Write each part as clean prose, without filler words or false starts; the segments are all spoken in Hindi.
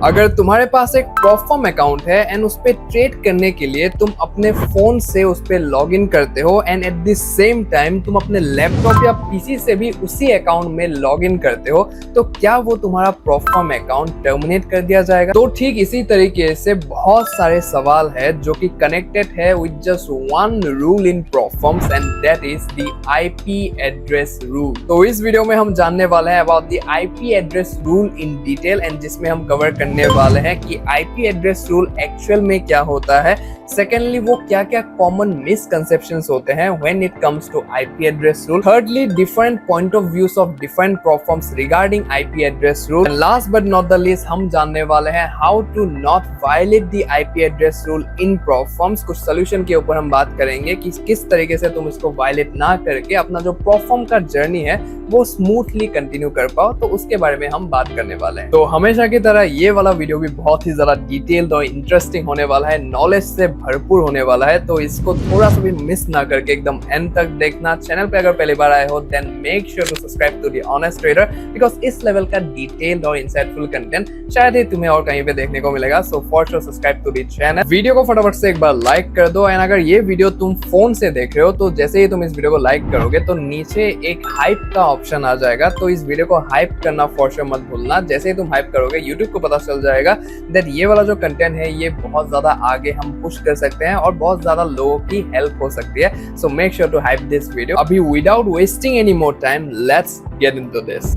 अगर तुम्हारे पास एक प्रोफॉर्म अकाउंट है एंड उस पे ट्रेड करने के लिए तुम अपने फोन से उस पे लॉग इन करते हो and eight the same time तुम अपने लैपटॉप या पीसी से भी उसी अकाउंट में लॉग इन करते हो, तो क्या वो तुम्हारा प्रोफॉर्म अकाउंट टर्मिनेट कर दिया जाएगा? तो ठीक इसी तरीके से बहुत सारे सवाल है जो कि कनेक्टेड है with just one rule in prop firms and that is the IP address rule. तो इस वीडियो में हम जानने वाले हैं about the IP address rule in detail and जिसमें हम कवर करने वाले हैं कि आईपी एड्रेस रूल एक्चुअल में क्या होता है, सेकेंडली वो क्या क्या कॉमन मिसकंसेप्शंस होते हैं when it comes to IP address rule, thirdly different point of views of different prop firms regarding IP address rule, and last but not the least हम जानने वाले हैं how to not violate the IP address rule in prop firms. कुछ सोल्यूशन के ऊपर हम बात करेंगे कि किस तरीके से तुम इसको वायलेट ना करके अपना जो प्रोफॉर्म का जर्नी है वो स्मूथली कंटिन्यू कर पाओ, तो उसके बारे में हम बात करने वाले हैं। तो हमेशा की तरह ये वाला वीडियो भी बहुत ही ज्यादा डिटेल्ड और इंटरेस्टिंग होने वाला है, नॉलेज से भरपूर होने वाला है, तो इसको थोड़ा सा भी मिस ना करके एकदम एंड तक देखना। चैनल पे अगर पहली बार आए हो then make sure to subscribe to the honest trader because इस लेवल का डिटेल्ड और इंसाइटफुल कंटेंट शायद ही तुम्हें और कहीं पे देखने को मिलेगा। So for sure subscribe to the channel. Video को फटाफट से एक बार लाइक कर दो एंड अगर ये वीडियो तुम फोन से देख रहे हो तो जैसे ही तुम इस वीडियो को लाइक करोगे तो नीचे एक हाइप का ऑप्शन आ जाएगा, तो इस वीडियो को हाइप करना फॉर श्योर मत भूलना। जैसे ही तुम हाइप करोगे यूट्यूब को पता चल जाएगा दैट ये वाला जो कंटेंट है ये बहुत ज्यादा आगे हम पुश कर सकते हैं और बहुत ज्यादा लोगों की हेल्प हो सकती है। So make sure to hype this video. अभी without wasting any more time let's get into this.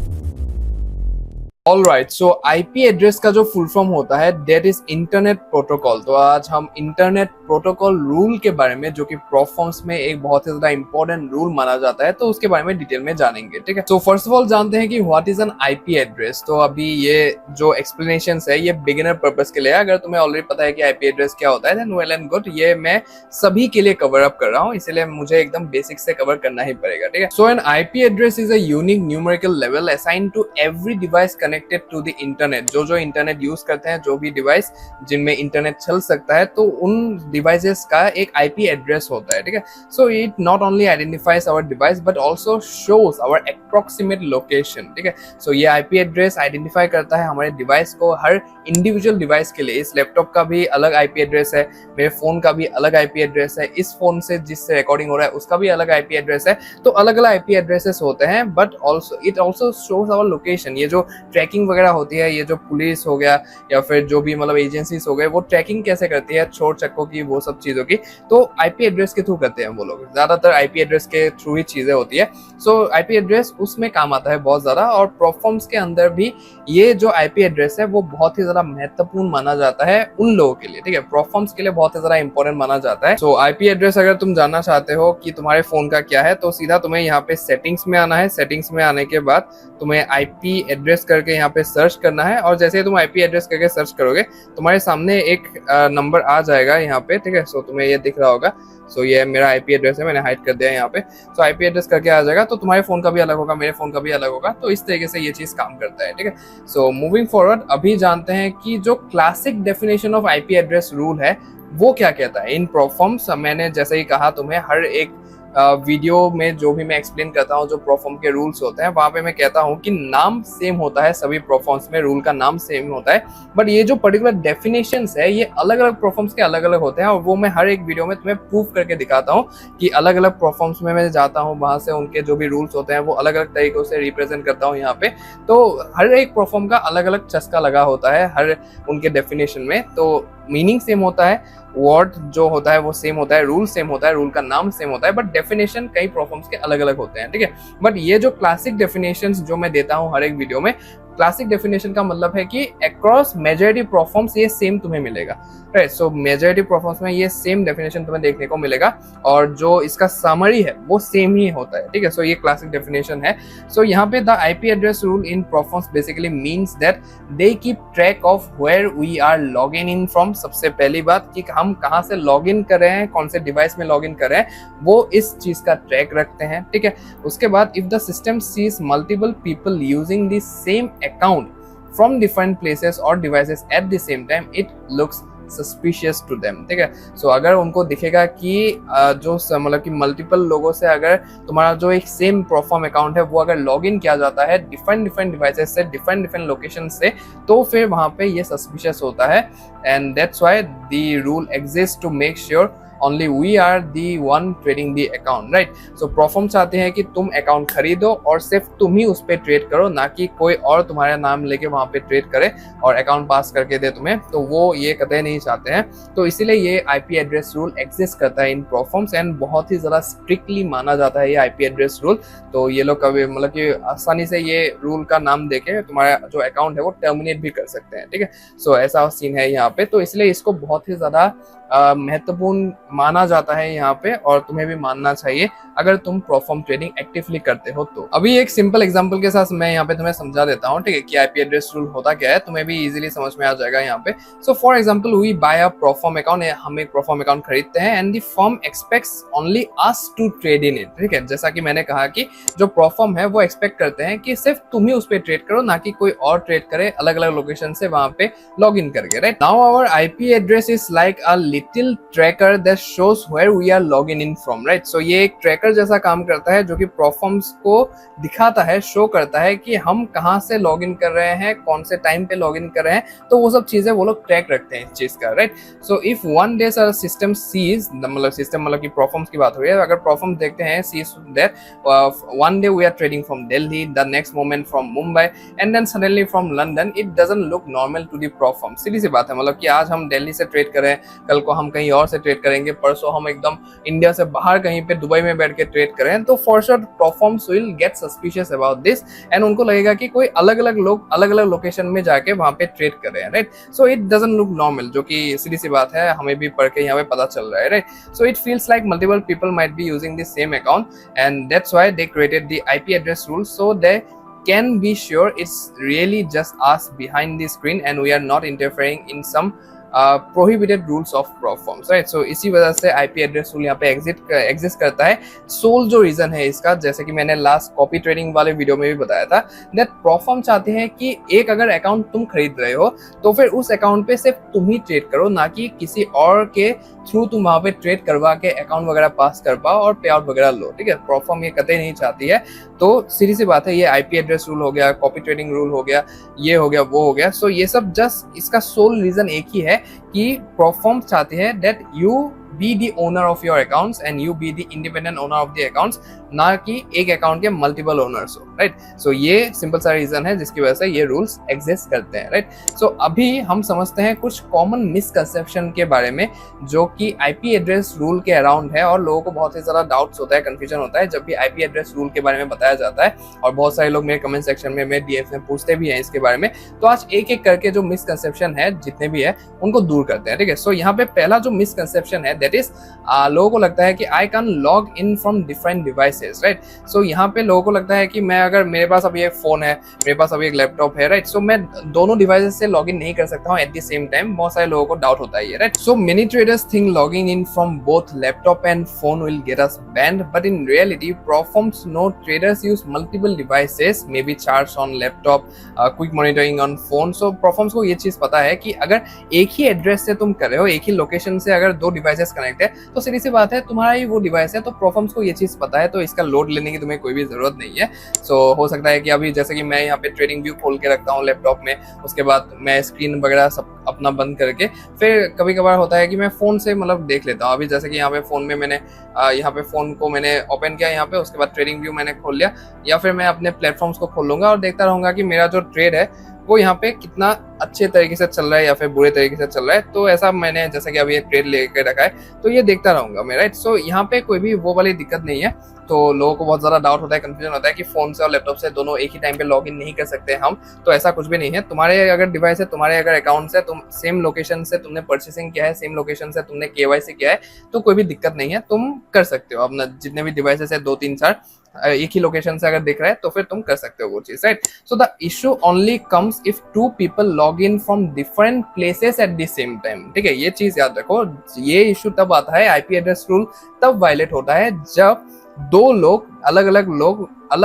Alright, so IP address का जो फुल फॉर्म होता है दैट इज इंटरनेट प्रोटोकॉल। तो आज हम इंटरनेट प्रोटोकॉल रूल के बारे में, जो कि प्रोफॉर्म्स में एक बहुत ही ज्यादा इंपॉर्टेंट रूल माना जाता है, तो उसके बारे में डिटेल में जानेंगे। ठीक है, सो फर्स्ट ऑफ ऑल जानते हैं कि what is an IP address. तो अभी ये जो एक्सप्लेनेशन है ये बिगिनर पर्पस के लिए है। अगर तुम्हें ऑलरेडी पता है कि आईपी एड्रेस क्या होता है देन वेल एंड गुड, ये मैं सभी के लिए कवर अप कर रहा हूँ, इसलिए मुझे एकदम बेसिक से कवर करना ही पड़ेगा। ठीक है, so an IP address is a unique numerical लेवल assign to every device connected to the internet. जो इंटरनेट यूज करते हैं, जो भी डिवाइस जिनमें इंटरनेट चल सकता है, तो उन डिवाइसेस का एक आईपी एड्रेस होता है। ठीक है, so it not only identifies our device but also shows our approximate location. ठीक है, सो ये आईपी एड्रेस आइडेंटिफाई करता है हमारे डिवाइस को, हर इंडिविजुअल डिवाइस के लिए। इस लैपटॉप का भी अलग आईपी एड्रेस है, मेरे फोन का भी अलग आईपी एड्रेस है, इस फोन से जिससे रिकॉर्डिंग हो रहा है उसका भी अलग आईपी एड्रेस है। तो अलग अलग आईपी एड्रेसेस होते हैं but also it also shows our location. ये जो ट्रैकिंग वगैरह होती है, ये जो पुलिस हो गया या फिर जो भी मतलब एजेंसीज हो गए, वो ट्रैकिंग कैसे करती है चोर चक्कों की, वो सब चीजों की, तो आईपी एड्रेस के थ्रू करते हैं वो लोग। ज्यादातर आईपी एड्रेस के थ्रू ही चीजें होती है। सो आईपी एड्रेस उसमें काम आता है बहुत ज्यादा, और प्रोफॉर्म्स के अंदर भी ये जो आईपी एड्रेस है वो बहुत ही ज्यादा महत्वपूर्ण माना जाता है उन लोगों के लिए। ठीक है, प्रोफॉर्म्स के लिए बहुत ही ज्यादा इंपॉर्टेंट माना जाता है। सो आईपी एड्रेस अगर तुम जानना चाहते हो कि तुम्हारे फोन का क्या है, तो सीधा तुम्हें यहाँ पे सेटिंग्स में आना है। सेटिंग्स में आने के बाद तुम्हें आईपी एड्रेस करके यहाँ पे सर्च करना है, और जैसे ही तुम आईपी एड्रेस करके सर्च करोगे तुम्हारे सामने एक नंबर आ जाएगा यहाँ पे। ठीक है, सो तुम्हें ये दिख रहा होगा। सो ये मेरा आईपी एड्रेस है, मैंने हाइड कर दिया यहाँ पे। सो आईपी एड्रेस करके आ जाएगा, तो तुम्हारे फोन का भी अलग होगा, मेरे फोन का भी अलग होगा, तो इस तरीके से ये चीज काम करता है। ठीक है, सो मूविंग फॉरवर्ड अभी जानते हैं कि जो classic definition of IP address rule है वो क्या कहता है इन प्रोफॉर्म्स। मैंने जैसे ही कहा तुम्हें हर एक वीडियो में जो भी मैं एक्सप्लेन करता हूँ जो प्रोफॉर्म के रूल्स होते हैं, वहां पे मैं कहता हूँ कि नाम सेम होता है, सभी प्रोफॉर्म्स में रूल का नाम सेम होता है, बट ये जो पर्टिकुलर डेफिनेशंस है ये अलग अलग प्रोफॉर्म्स के अलग अलग होते हैं, और वो मैं हर एक वीडियो में तुम्हें प्रूव करके दिखाता हूँ कि अलग अलग प्रोफॉर्म्स में मैं जाता हूँ, वहां से उनके जो भी रूल्स होते हैं वो अलग अलग तरीकों से रिप्रेजेंट करता हूँ यहाँ पे। तो हर एक प्रोफॉर्म का अलग अलग चस्का लगा होता है हर उनके डेफिनेशन में, तो मीनिंग सेम होता है, वर्ड जो होता है वो सेम होता है, रूल सेम होता है, रूल का नाम सेम होता है, बट डेफिनेशन कई प्रोफॉर्म्स के अलग अलग होते हैं। ठीक है, बट ये जो क्लासिक डेफिनेशंस जो मैं देता हूँ हर एक वीडियो में, क्लासिक डेफिनेशन का मतलब है कि अक्रॉस मेजॉरिटी प्रोफॉर्म्स ये सेम तुम्हें मिलेगा। राइट, सो मेजॉरिटी प्रोफॉर्म्स में ये सेम डेफिनेशन तुम्हें देखने को मिलेगा, और जो इसका समरी है वो सेम ही होता है। ठीक है, सो ये क्लासिक डेफिनेशन है। सो यहाँ पे the IP address rule in prop firms basically means that they keep track of where we are log in from. सबसे पहली बात कि हम कहाँ से लॉग इन कर रहे हैं, कौन से डिवाइस में लॉग इन कर रहे हैं, वो इस चीज का ट्रैक रखते हैं। ठीक है, उसके बाद if the system sees multiple people using the same account from different places or devices at the same time, it looks suspicious to them, ठीक है। सो अगर उनको दिखेगा कि जो मतलब कि मल्टीपल लोगों से अगर तुम्हारा जो एक सेम प्रोफॉर्म अकाउंट है वो अगर लॉग इन किया जाता है डिफरेंट डिफरेंट डिवाइसेस से, डिफरेंट डिफरेंट लोकेशन से, तो फिर वहां पे ये सस्पिशियस होता है। And that's why the rule exist to make sure only we are the one trading the account, right? So Proform चाहते हैं कि तुम अकाउंट खरीदो और सिर्फ तुम ही उस पे ट्रेड करो, ना कि कोई और तुम्हारा नाम लेके वहां पे ट्रेड करे और अकाउंट पास करके दे तुम्हें, तो वो ये कतई नहीं चाहते हैं। तो इसीलिए ये आईपी एड्रेस रूल एग्जिस्ट करता है इन प्रोफॉर्म्स एंड बहुत ही ज्यादा स्ट्रिक्टली माना जाता है ये आईपी एड्रेस रूल। तो ये लोग कभी मतलब कि आसानी से ये रूल का नाम देके तुम्हारा जो अकाउंट है वो टर्मिनेट भी कर सकते हैं, ठीक है। सो ऐसा सीन है यहाँ पे, तो इसलिए इसको बहुत ही ज्यादा महत्वपूर्ण माना जाता है यहाँ पे, और तुम्हें भी मानना चाहिए अगर तुम प्रोफॉर्म ट्रेडिंग एक्टिवली करते हो तो। अभी एक सिंपल एग्जांपल के साथ मैं यहाँ पे तुम्हें समझा देता हूँ, ठीक है, कि आईपी एड्रेस रूल होता क्या है, तुम्हें भी इजीली समझ में आ जाएगा यहाँ पे। So for example we buy a prop firm account, हम एक प्रोफॉर्म अकाउंट खरीदते हैं and the firm expects only us to trade in it, ठीक है। जैसा कि मैंने कहा कि जो प्रोफॉर्म है वो एक्सपेक्ट करते हैं कि सिर्फ तुम ही उस पे ट्रेड करो, ना कि कोई और ट्रेड करे अलग अलग लोकेशन से वहां पे लॉग इन करके, right. Now our IP address is like a little tracker that shows where we are log in from, right. सो ये एक ट्रैकर जैसा काम करता है जो कि प्रोफॉर्म्स को दिखाता है, शो करता है कि हम कहाँ से लॉग इन कर रहे हैं, कौन से टाइम पे लॉग इन कर रहे हैं, तो वो सब चीजें वो लोग ट्रैक रखते हैं इस चीज का, right. So if one day sir system sees, मतलब सिस्टम मतलब कि प्रोफॉर्म्स की बात हो रही है, अगर प्रोफॉर्म्स देखते हैं sees that one day we are trading from Delhi, the next moment from Mumbai and then suddenly from London, it doesn't look normal to the prop firm. सीधी सी बात है, मतलब कि आज हम दिल्ली से ट्रेड करें, कल को हम कहीं और से ट्रेड करेंगे, परसों हम एकदम इंडिया से बाहर कहीं पे दुबई में बैठ के ट्रेड करें, तो for sure prop firms will get suspicious about this and उनको लगेगा कि कोई अलग अलग लोग अलग अलग लोकेशन में जाके वहां पे ट्रेड कर रहे हैं, right. So it doesn't look normal, जो कि सीधी सी बात है, हमें भी पढ़ के यहाँ पे पता चल रहा है, right. So it feels like multiple people might be using the same account and that's why they created the IP address rule, so they can be sure it's really just us behind the screen and we are not interfering in some prohibited rules of Proforms, right? So इसी वजह से IP एड्रेस रूल यहाँ पे एग्जिस्ट करता है। सोल जो रीजन है इसका, जैसे कि मैंने लास्ट कॉपी ट्रेडिंग वाले वीडियो में भी बताया था, दैट Proform चाहते हैं कि एक अगर अकाउंट तुम खरीद रहे हो तो फिर उस अकाउंट पे सिर्फ तुम ही ट्रेड करो, ना कि किसी और के थ्रू तुम वहां पे ट्रेड करवा के अकाउंट वगैरह पास कर पाओ और पे आउट वगैरह लो, ठीक है। Proform ये कतई नहीं चाहती है। तो सीधी सी बात है, ये आईपी एड्रेस रूल हो गया, कॉपी ट्रेडिंग रूल हो गया, ये हो गया, वो हो गया। सो ये सब जस्ट इसका सोल रीजन एक ही है कि Proform चाहते हैं that you be the owner of your accounts and you be the independent owner of the accounts, ना कि एक अकाउंट के मल्टीपल ओनर्स हो, राइट। सो ये सिंपल सा रीजन है जिसकी वजह से ये रूल्स एग्जिस्ट करते हैं, राइट। सो अभी हम समझते हैं कुछ कॉमन मिसकंसेप्शन के बारे में जो कि आईपी एड्रेस रूल के अराउंड है, और लोगों को बहुत ही ज्यादा डाउट्स होता है, कंफ्यूजन होता है जब भी आईपी एड्रेस रूल के बारे में बताया जाता है, और बहुत सारे लोग मेरे कमेंट सेक्शन में, मेरे डीएफ में पूछते भी हैं इसके बारे में। तो आज एक एक करके जो मिसकंसेप्शन है जितने भी है उनको दूर करते हैं, ठीक है। सो यहाँ पे पहला जो मिसकंसेप्शन है दैट इज लोगों को लगता है कि I can log in from different devices, right. So यहाँ पे लोगों को लगता है कि मैं अगर मेरे पास अभी एक फोन है, मेरे पास अभी एक लैपटॉप है, राइट, सो मैं दोनों डिवाइसेस से लॉग इन नहीं कर सकता हूँ एट द सेम टाइम। बहुत सारे लोगों को डाउट होता है ये, right. So many traders think logging in from both laptop and phone will get us banned, but in reality Proforms know traders use multiple devices, maybe charts on laptop, quick monitoring on phone. So Proforms को ये चीज पता है कि अगर एक ही एड्रेस से तुम कर रहे हो, एक ही लोकेशन से अगर दो डिवाइसेस कनेक्ट है, तो सीधी सी बात है तुम्हारा ही वो डिवाइस है। तो Proforms को ये चीज पता है, तो इसका लोड लेने की तुम्हें कोई भी जरूरत नहीं है। सो हो सकता है कि अभी जैसे कि मैं यहाँ पे ट्रेडिंग व्यू खोल के रखता हूँ लैपटॉप में, उसके बाद मैं स्क्रीन वगैरह सब अपना बंद करके फिर कभी कभार होता है कि मैं फोन से मतलब देख लेता हूँ। अभी जैसे कि यहाँ पे फोन में मैंने यहाँ पे फोन को मैंने ओपन किया यहाँ पे, उसके बाद ट्रेडिंग व्यू मैंने खोल लिया, या फिर मैं अपने प्लेटफॉर्म्स को खोल लूंगा और देखता रहूंगा कि मेरा जो ट्रेड है वो यहाँ पे कितना अच्छे तरीके से चल रहा है या फिर बुरे तरीके से चल रहा है। तो ऐसा मैंने जैसे कि अभी ये ट्रेड लेके रखा है, तो ये देखता रहूंगा मैं, राइट। सो यहाँ पे कोई भी वो वाली दिक्कत नहीं है। तो लोगों को बहुत ज्यादा डाउट होता है, कंफ्यूजन होता है कि फोन से और लैपटॉप से दोनों एक ही टाइम पे लॉग इन नहीं कर सकते हम। तो ऐसा कुछ भी नहीं है। तुम्हारे अगर डिवाइस है, तुम्हारे अगर अकाउंट है, तुम सेम लोकेशन से तुमने परचेसिंग किया है, सेम लोकेशन से तुमने केवाईसी किया है, तो कोई भी दिक्कत नहीं है, तुम कर सकते हो। अपना जितने भी डिवाइसेस है 2 3 4 एक ही लोकेशन से अगर दिख रहा है तो फिर तुम कर सकते हो वो चीज, right. So the issue only comes if 2 people log in from different places at the same time, ठीक है। ये चीज याद रखो, ये इशू तब आता है, आईपी एड्रेस रूल तब वायलेट होता है जब दो लोग अलग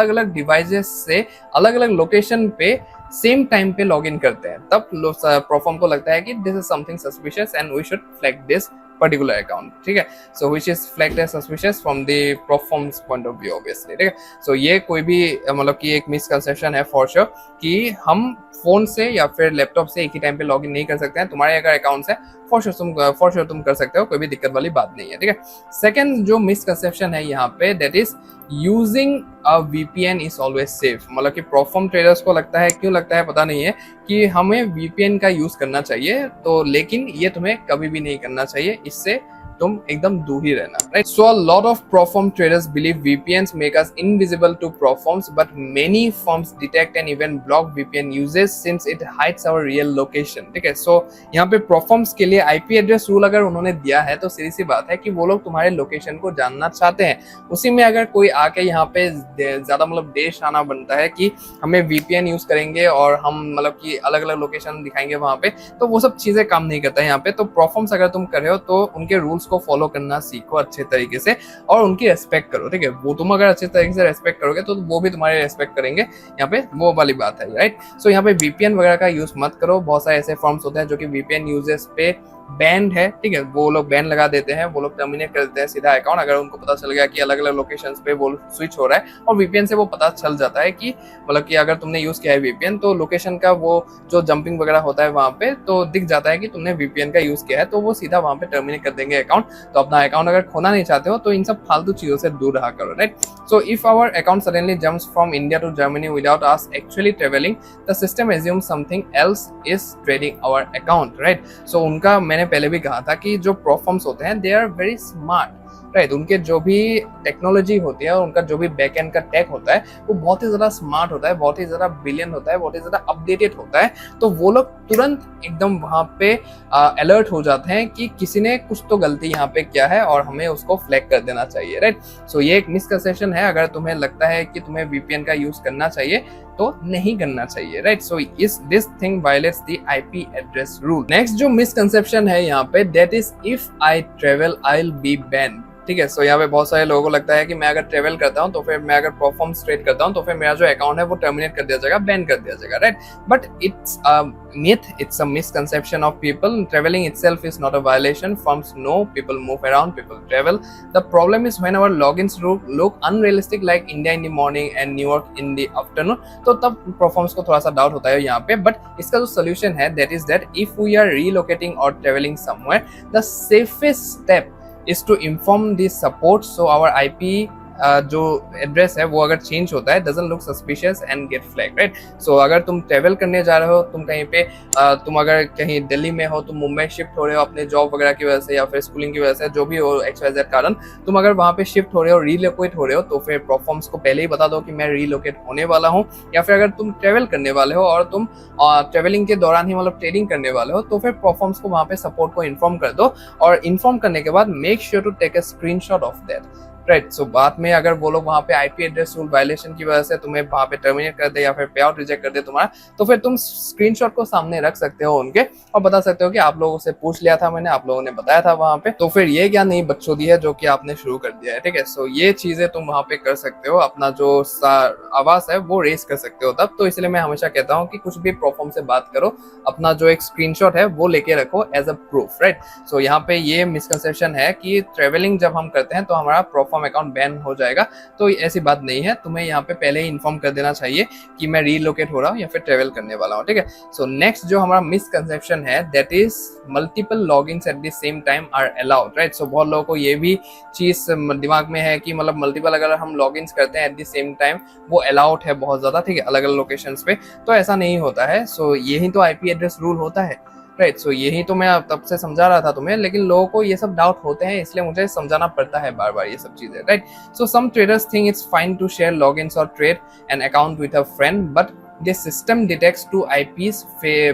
अलग डिवाइसेस से अलग अलग लोकेशन पे सेम टाइम पे लॉग इन करते हैं, तब प्रोफॉर्म को लगता है कि this is something suspicious and we should flag this particular account, ठीक है। So which is flagged as suspicious from the prop firms point of view obviously, ठीक है। सो ये कोई भी मतलब कि एक मिसकंसेप्शन है फॉर श्योर कि हम फोन से या फिर लैपटॉप से एक ही टाइम पे लॉग इन नहीं कर सकते हैं। तुम्हारे अगर अकाउंट्स है फॉर श्योर तुम कर सकते हो, कोई भी दिक्कत वाली बात नहीं है, ठीक है। सेकंड जो मिसकंसेप्शन है यहाँ पे, that is using a VPN is always safe. मतलब कि प्रोफॉर्म ट्रेडर्स को लगता है, क्यों लगता है पता नहीं है, कि हमें वीपीएन का यूज करना चाहिए, तो लेकिन ये तुम्हें कभी भी नहीं करना चाहिए, इससे तुम एकदम दूर ही रहना, right. So a lot of proforma traders believe VPNs make us invisible to proforms, but many firms detect and even block VPN uses since it hides our real location, ठीक है। सो यहाँ पे प्रोफॉर्म्स के लिए आईपी एड्रेस रूल अगर उन्होंने दिया है तो सीधी सी बात है कि वो लोग तुम्हारे लोकेशन को जानना चाहते हैं। उसी में अगर कोई आके यहाँ पे ज्यादा मतलब देश आना बनता है कि हमें VPN यूज करेंगे और हम मतलब कि अलग अलग लोकेशन दिखाएंगे वहां पे, तो वो सब चीजें काम नहीं करता है यहाँ पे। तो प्रोफॉर्म्स अगर तुम कर रहे हो तो उनके रूल्स को फॉलो करना सीखो अच्छे तरीके से और उनकी रेस्पेक्ट करो, ठीक है। वो तुम अगर अच्छे तरीके से रेस्पेक्ट करोगे तो वो भी तुम्हारी रेस्पेक्ट करेंगे, यहाँ पे वो वाली बात है, राइट। सो यहाँ पे VPN वगैरह का यूज मत करो। बहुत सारे ऐसे फर्म्स होते हैं जो कि VPN यूजेस पे बैंड है, ठीक है, वो लोग बैन लगा देते हैं, वो लोग टर्मिनेट कर देते हैं सीधा अकाउंट, अगर उनको पता चल गया कि अलग अलग लोकेशंस पे वो स्विच हो रहा है। और VPN से वो पता चल जाता है कि मतलब कि अगर तुमने यूज किया है VPN तो लोकेशन का वो जो जंपिंग वगैरह होता है वहां पे तो दिख जाता है कि तुमने VPN का यूज किया है, तो वो सीधा वहां पे टर्मिनेट कर देंगे अकाउंट। तो अपना अकाउंट अगर खोना नहीं चाहते हो तो इन सब फालतू चीजों से दूर रहा करो, right. So if our account suddenly jumps from India to Germany without us actually travelling, the system assumes something else is trading our account, right. So उनका मैंने पहले भी कहा था कि जो प्रोफॉर्म्स होते हैं they are very smart, right. उनके जो भी टेक्नोलॉजी होती है, उनका जो भी बैक एंड का टेक होता है वो बहुत ही ज्यादा स्मार्ट होता है, बहुत ही ज्यादा ब्रिलियंट होता है, बहुत ही ज्यादा अपडेटेड होता है। तो वो लोग तुरंत एकदम वहां पे अलर्ट हो जाते हैं कि किसी ने कुछ तो गलती यहाँ पे किया है और हमें उसको फ्लैग कर देना चाहिए, राइट। सो ये एक मिसकंसेप्शन है। अगर तुम्हें लगता है कि तुम्हें VPN का यूज करना चाहिए तो नहीं करना चाहिए, right. So this thing violates the IP address rule. Next जो मिसकंसेप्शन है यहाँ पे, that is if I travel I will be banned, ठीक है। सो यहाँ पे बहुत सारे लोगों को लगता है कि मैं अगर ट्रेवल करता हूँ तो फिर मैं अगर परफॉर्म्स ट्रेड करता हूँ तो फिर मेरा जो अकाउंट है वो टर्मिनेट कर दिया जाएगा, बैन कर दिया जाएगा, right. But it's a myth, it's a misconception of people. Traveling itself is not a violation. Firms know people move around, people travel. The problem is when our logins look unrealistic, like India in the morning and New York in the afternoon. तो तब performance को थोड़ा सा डाउट होता है यहाँ पे। बट इसका जो सोल्यूशन है that is that if we are relocating or traveling somewhere, the safest step is to inform the support so our IP जो एड्रेस है वो अगर चेंज होता है doesn't look suspicious and get flagged, right? So अगर तुम ट्रेवल करने जा रहे हो, तुम कहीं पे तुम अगर कहीं दिल्ली में हो, तुम मुंबई शिफ्ट हो रहे हो अपने जॉब वगैरह की वजह से या फिर स्कूलिंग की वजह से, जो भी हो XYZ कारण, तुम अगर वहाँ पे शिफ्ट हो रहे हो, रीलोकेट हो रहे हो, तो फिर प्रोफॉर्म्स को पहले ही बता दो कि मैं रीलोकेट होने वाला हूँ। या फिर अगर तुम ट्रेवल करने वाले हो और तुम ट्रेवलिंग के दौरान ही मतलब ट्रेडिंग करने वाले हो, तो फिर प्रोफॉर्म्स को वहाँ पे सपोर्ट को इन्फॉर्म कर दो। और इन्फॉर्म करने के बाद make sure to take a screenshot of that, right. So बाद में अगर वो लोग वहाँ पे IP एड्रेस रूल वायलेशन की वजह से तुम्हें वहाँ पे टर्मिनेट कर दे या फिर पे आउट रिजेक्ट कर दे तुम्हारा, तो फिर तुम स्क्रीनशॉट को सामने रख सकते हो उनके और बता सकते हो कि आप लोगों से पूछ लिया था मैंने, आप लोगों ने बताया था वहाँ पे, तो फिर ये क्या नई बकचोदी है जो कि आपने शुरू कर दिया है, ठीक है। सो ये चीजें तुम वहाँ पे कर सकते हो, अपना जो आवाज है वो रेस कर सकते हो तब। तो इसलिए मैं हमेशा कहता हूँ कि कुछ भी प्रोफॉर्म से बात करो, अपना जो एक स्क्रीनशॉट है वो लेके रखो as a proof, right. So यहाँ पे ये मिसकंसेप्शन है कि ट्रेवलिंग जब हम करते हैं तो हमारा प्रोफॉर्म अकाउंट बैन हो जाएगा, तो ऐसी बात नहीं है। तुम्हें यहाँ पे पहले ही इन्फॉर्म कर देना चाहिए कि मैं रीलोकेट हो रहा हूँ या फिर ट्रेवल करने वाला हूँ, ठीक है। सो नेक्स्ट जो हमारा मिसकंसेप्शन है that is multiple logins at the same time are allowed, right. So बहुत लोगों को ये भी चीज दिमाग में है कि मतलब मल्टीपल अगर हम लॉगिन्स करते हैं एट द सेम टाइम वो अलाउड है बहुत ज्यादा, ठीक है, अलग अलग लोकेशंस पे, तो ऐसा नहीं होता है। सो यही तो IP एड्रेस रूल होता है, राइट। सो यही तो मैं तब से समझा रहा था तुम्हें, लेकिन लोगों को ये सब डाउट होते हैं, इसलिए मुझे समझाना पड़ता है बार बार ये सब चीजें, right. So some traders think it's fine to share logins और trade an account with a friend, but the system detects two IPs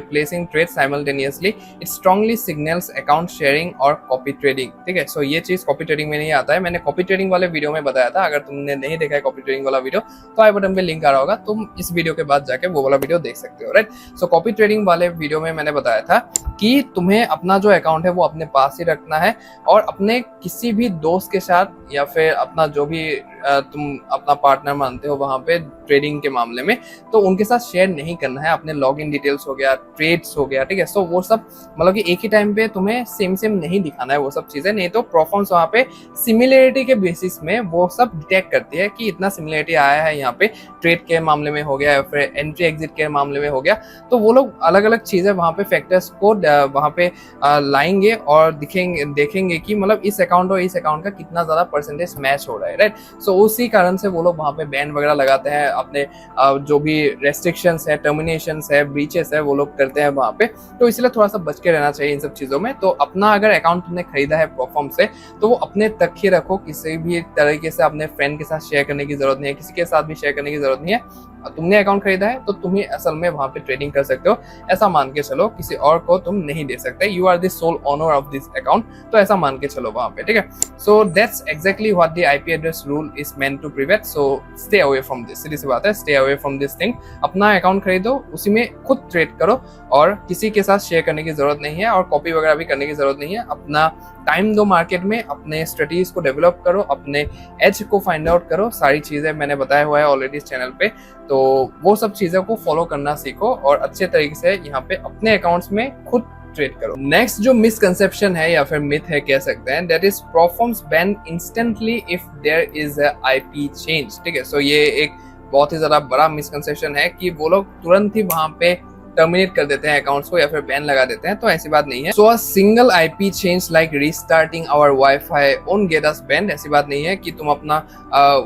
placing trades simultaneously. It strongly signals account sharing और copy trading, ठीक है। सो ये चीज कॉपी ट्रेडिंग में नहीं आता है, मैंने कॉपी ट्रेडिंग वाले वीडियो में बताया था। अगर तुमने नहीं देखा है कॉपी ट्रेडिंग वाला वीडियो तो आई बटन पे लिंक आ रहा होगा, तुम इस वीडियो के बाद जाके वो वाला वीडियो देख सकते हो, राइट। सो कॉपी ट्रेडिंग वाले वीडियो में मैंने बताया था कि तुम्हें अपना जो अकाउंट है वो अपने पास ही रखना है और अपने किसी भी दोस्त के साथ या फिर अपना जो भी तुम अपना पार्टनर मानते हो वहां पे ट्रेडिंग के मामले में, तो उनके साथ शेयर नहीं करना है। अपने लॉगिन डिटेल्स हो गया, ट्रेड्स हो गया, ठीक है। सो वो सब मतलब कि एक ही टाइम पे तुम्हें सेम नहीं दिखाना है वो सब चीजें, नहीं तो प्रोफॉर्म्स वहाँ पे सिमिलरिटी के बेसिस में वो सब डिटेक्ट करती है कि इतना सिमिलरिटी आया है यहाँ पे, ट्रेड के मामले में हो गया या फिर एंट्री एग्जिट के मामले में हो गया। तो वो लोग अलग अलग चीजें वहाँ पे फैक्टर्स को वहाँ पे लाएंगे और देखेंगे कि मतलब इस अकाउंट और इस अकाउंट का कितना ज्यादा परसेंटेज मैच हो रहा है, राइट। सो उसी कारण से वो लोग वहाँ पे बैन वगैरह लगाते हैं, अपने जो भी रेस्ट्रिक्शंस है, टर्मिनेशंस है, ब्रीचेस है, वो लोग करते हैं वहाँ पे। तो इसलिए थोड़ा सा बच के रहना चाहिए इन सब चीजों में। तो अपना अगर अकाउंट तुमने खरीदा है प्रोफॉर्म से तो वो अपने तक ही रखो, किसी भी तरीके से अपने फ्रेंड के साथ शेयर करने की जरूरत नहीं है, किसी के साथ भी शेयर करने की जरूरत नहीं है। तुमने अकाउंट खरीदा है तो तुम ही असल में वहां पे ट्रेडिंग कर सकते हो, ऐसा मान के चलो, किसी और को तुम नहीं दे सकते। You are the sole owner of this account, तो ऐसा मान के चलो वहां पे, ठीक है। So that's exactly what the IP address rule is meant to prevent. So stay away from this, सीधी सी बात है, stay away from this thing. अपना अकाउंट खरीदो, उसी में खुद ट्रेड करो और किसी के साथ शेयर करने की जरूरत नहीं है और कॉपी वगैरह भी करने की जरूरत नहीं है। अपना टाइम दो मार्केट में, अपने स्ट्रेटजीज को डेवलप करो, अपने एज को फाइंड आउट करो। सारी चीजें मैंने बताया हुआ है ऑलरेडी इस चैनल पे, तो वो सब चीजों को फॉलो करना सीखो और अच्छे तरीके से यहाँ पे अपने अकाउंट्स में खुद ट्रेड करो। नेक्स्ट जो मिसकंसेप्शन है या फिर मिथ है कह सकते हैं, that is prop firms ban instantly if there is a IP change, ठीक है। सो ये एक बहुत ही ज्यादा बड़ा मिसकंसेप्शन है कि वो लोग तुरंत ही वहां पे टर्मिनेट कर देते हैं अकाउंट्स को या फिर बैन लगा देते हैं, तो ऐसी बात नहीं है। So a single IP change like restarting our WiFi won't get us banned, ऐसी बात नहीं है कि तुम अपना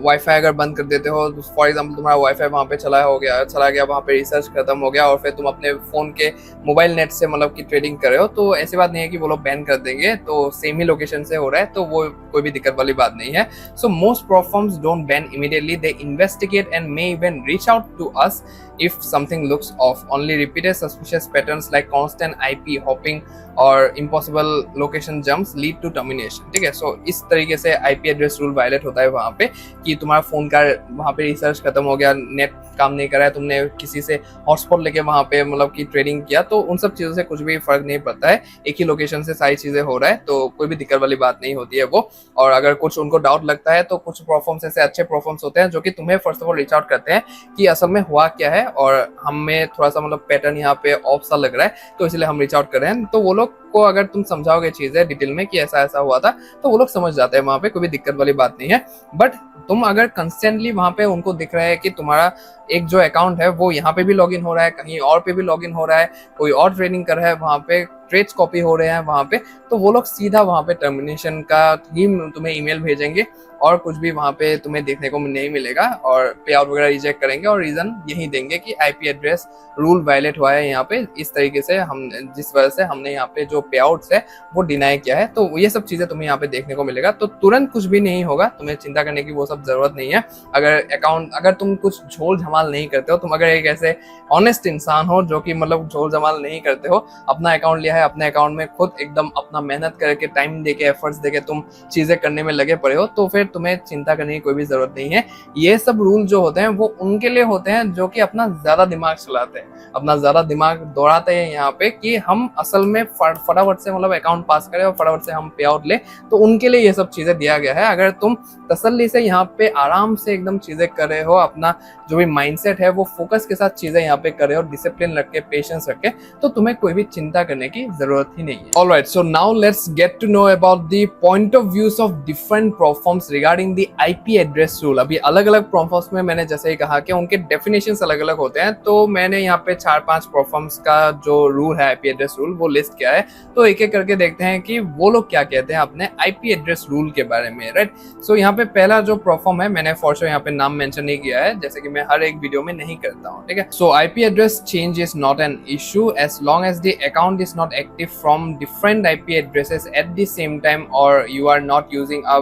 वाईफाई अगर बंद कर देते हो, फॉर एग्जांपल तुम्हारा वाईफाई वहां पे चला गया, वहां पे रिसर्च खत्म हो गया और फिर तुम अपने फोन के मोबाइल नेट से मतलब की ट्रेडिंग कर रहे हो, तो ऐसी बात नहीं है कि वो लोग बैन कर देंगे। तो सेम ही लोकेशन से हो रहा है तो वो कोई भी दिक्कत वाली बात नहीं है। So most platforms don't ban immediately, they investigate and may even reach out to us if something looks off. Only repeated suspicious patterns like constant IP hopping और impossible location jumps lead to termination, ठीक है। सो इस तरीके से IP एड्रेस रूल वायलेट होता है वहाँ पे कि तुम्हारा फोन का वहाँ पे रिसर्च खत्म हो गया, नेट काम नहीं कर रहा है, तुमने किसी से हॉटस्पॉट लेके वहाँ पे मतलब की ट्रेडिंग किया, तो उन सब चीज़ों से कुछ भी फर्क नहीं पड़ता है। एक ही लोकेशन से सारी चीज़ें हो रहा है तो कोई भी दिक्कत वाली बात नहीं होती है वो। और अगर कुछ उनको डाउट लगता है तो कुछ प्लेटफॉर्म्स ऐसे अच्छे प्लेटफॉर्म्स होते हैं जो कि तुम्हें first of all reach out करते हैं कि असल में हुआ क्या है और हमें थोड़ा सा मतलब पैटर्न यहाँ पे ऑफ सा लग रहा है, तो इसलिए हम रीच आउट कर रहे हैं। तो वो लोग को अगर तुम समझाओगे चीजें डिटेल में कि ऐसा ऐसा हुआ था तो वो लोग समझ जाते हैं, वहां पे कोई भी दिक्कत वाली बात नहीं है। बट तुम अगर कंस्टेंटली वहां पे उनको दिख रहा है कि तुम्हारा एक जो अकाउंट है वो यहाँ पे भी लॉगिन हो रहा है, कहीं और पे भी लॉगिन हो रहा है, कोई और ट्रेडिंग कर रहा है, वहां पे ट्रेड्स कॉपी हो रहे हैं वहां पे, तो वो लोग सीधा वहां पे टर्मिनेशन का ही तुम्हें ईमेल भेजेंगे और कुछ भी वहां पे तुम्हें देखने को नहीं मिलेगा और पे आउट वगैरह रिजेक्ट करेंगे और रीजन यही देंगे कि आईपी एड्रेस रूल वायलेट हुआ है यहाँ पे, इस तरीके से हम जिस वजह से हमने यहाँ पे जो पे आउट्स है वो डिनाई किया है। तो ये सब चीजें तुम्हें यहाँ पे देखने को मिलेगा। तो तुरंत कुछ भी नहीं होगा, तुम्हें चिंता करने की वो सब जरूरत नहीं है। अगर तुम कुछ झोल झमाल नहीं करते हो, तुम अगर एक ऐसे ऑनेस्ट इंसान हो जो कि मतलब झोल झमाल नहीं करते हो, अपना अकाउंट लिया है, अपने अकाउंट में खुद एकदम अपना मेहनत करके टाइम देके एफर्ट्स देके तुम चीजें करने में लगे पड़े हो, तो फिर तुम्हें चिंता करने की कोई भी जरूरत नहीं है। ये सब रूल जो होते हैं वो उनके लिए होते हैं जो कि अपना ज्यादा दिमाग चलाते हैं, अपना ज्यादा दिमाग दौड़ाते हैं यहाँ पे कि हम असल में फटाफट से मतलब अकाउंट पास करें और फटाफट से हम पे आउट ले, तो उनके लिए ये सब चीजें दिया गया है। अगर तुम तसल्ली से यहाँ पे आराम से एकदम चीजें कर रहे हो, अपना जो भी माइंडसेट है वो फोकस के साथ चीजें यहाँ पे कर रहे हो, डिसिप्लिन रख के, पेशेंस रख के, तो तुम्हें कोई भी चिंता करने की जरूरत ही नहीं है। Alright, so now let's get to know about the point of views of different platforms regarding the IP address rule. अभी अलग अलग प्लेटफॉर्म्स में मैंने जैसे ही कहा कि उनके डेफिनेशंस अलग अलग होते हैं, तो मैंने यहाँ पे 4-5 प्लेटफॉर्म्स का जो रूल है आईपी एड्रेस रूल वो लिस्ट किया है। तो एक एक करके देखते हैं कि वो लोग क्या कहते हैं अपने आईपी एड्रेस रूल के बारे में, राइट। सो यहाँ पे पहला जो प्लेटफॉर्म है, मैंने फॉर श्योर यहाँ पे नाम मेंशन नहीं किया है, जैसे कि मैं हर एक वीडियो में नहीं करता हूँ, ठीक है। So IP address change is not an issue as long as the account is not active from different IP addresses at the same time और you are not using a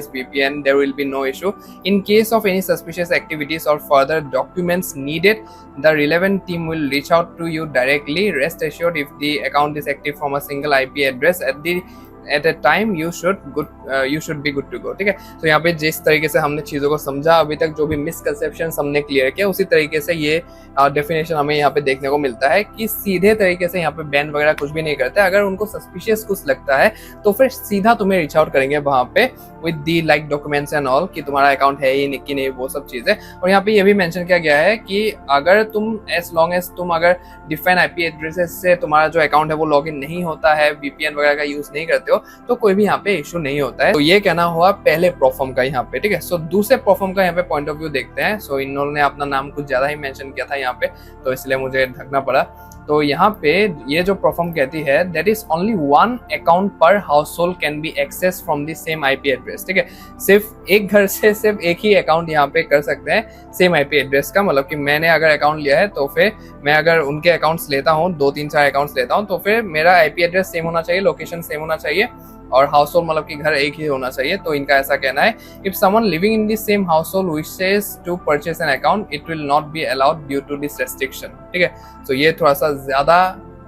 VPN, there will be no issue. In case of any suspicious activities or further documents needed, the relevant team will reach out to you directly. Rest assured, if the account is active from a single IP address at the at a time you should be good to go. ठीक है, तो यहाँ पे जिस तरीके से हमने चीज़ों को समझा अभी तक, जो भी मिसकंसेप्शन हमने क्लियर किया, उसी तरीके से ये डेफिनेशन हमें यहाँ पे देखने को मिलता है कि सीधे तरीके से यहाँ पे बैन वगैरह कुछ भी नहीं करते। अगर उनको सस्पिशियस कुछ लगता है तो फिर सीधा तुम्हें रीच आउट करेंगे वहाँ पे with the like documents and all कि तुम्हारा अकाउंट है ही कि नहीं, वो सब चीज़ें। और यहाँ पे ये भी मेंशन किया गया है कि अगर तुम एज लॉन्ग एज तुम अगर डिफाइन आईपी एड्रेसेस से तुम्हारा जो अकाउंट है वो लॉगिन नहीं होता है, वीपीएन वगैरह का यूज नहीं करते हो, तो कोई भी यहाँ पे इशू नहीं होता है। तो ये कहना हुआ पहले प्रोफॉर्म का यहाँ पे। ठीक है, सो दूसरे प्रोफॉर्म का यहाँ पे पॉइंट ऑफ व्यू देखते हैं। सो इन्होंने अपना नाम कुछ ज्यादा ही मेंशन किया था यहाँ पे, तो इसलिए मुझे ढकना पड़ा। तो यहाँ पे ये जो प्रोफॉर्म कहती है that is only one account per household can be access from the same IP address. ठीक है, सिर्फ एक घर से सिर्फ एक ही अकाउंट यहाँ पे कर सकते हैं सेम आईपी एड्रेस का। मतलब कि मैंने अगर अकाउंट लिया है तो फिर मैं अगर उनके अकाउंट्स लेता हूँ, 2-3-4 अकाउंट्स लेता हूँ, तो फिर मेरा आईपी एड्रेस सेम होना चाहिए, लोकेशन सेम होना चाहिए और हाउस होल्ड मतलब कि घर एक ही होना चाहिए। तो इनका ऐसा कहना है, if someone living in the same household wishes to purchase an account it will not be allowed due to this restriction. ठीक है, तो ये थोड़ा सा ज्यादा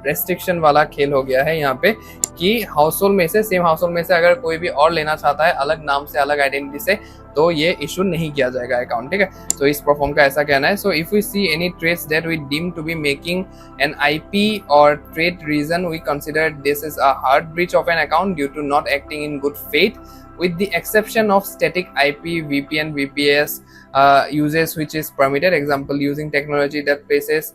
रेस्ट्रिक्शन वाला खेल हो गया है यहाँ पे कि हाउस होल्ड में से, सेम हाउस होल्ड में से अगर कोई भी और लेना चाहता है अलग नाम से, अलग आइडेंटिटी से, तो ये इशू नहीं किया जाएगा अकाउंट। ठीक है, तो इस परफॉर्म का ऐसा कहना है। So if we see any trades that we deem to be making an IP और trade reason we consider this is a hard breach of an account due to not acting in good faith with the exception of static IP, VPN, VPS uses which is permitted. Example, using technology that places